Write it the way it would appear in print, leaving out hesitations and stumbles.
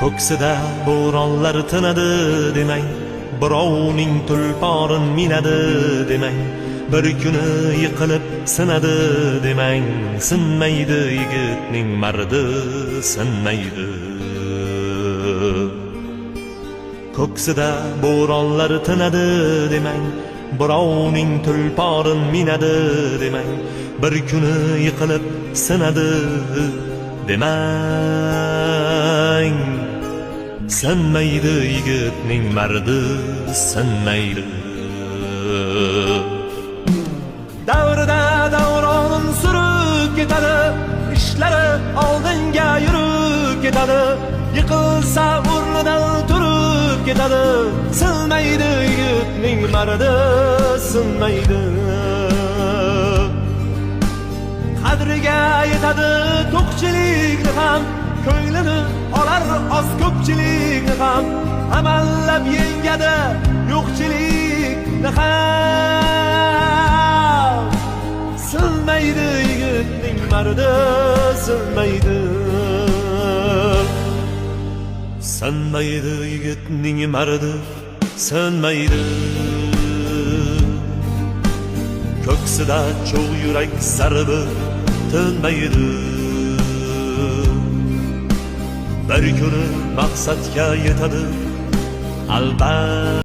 Ko'ksida bo'ronlar tinadi demang, birovning tulporin minadi demang, bir kuni yiqilib sinadi demang, sinmaydi yigitning mardi, sinmaydi. Ko'ksida bo'ronlar tinadi demang, birovning tulporin minadi demang, bir kuni yiqilib sinadi demang, sinmaydi yigitning mardi, sinmaydi. Davrida davronin surib ketadi, ishlari oldinga yurib ketadi, yiqilsa o'rnidan turib ketadi, sinmaydi yigitning mardi, sinmaydi. Qadriga yetadi to'qchilikni ham, ko'nglini olar oz ko'pchilikni ham, amallab yengadi yo'qchilikni ham, sinmaydi yigitning mardi, sinmaydi. Sinmaydi yigitning mardi, sinmaydi. Ko'ksida cho'g' yurak sarbi tinmaydi. Bir kuni maqsadga yetadi albatta.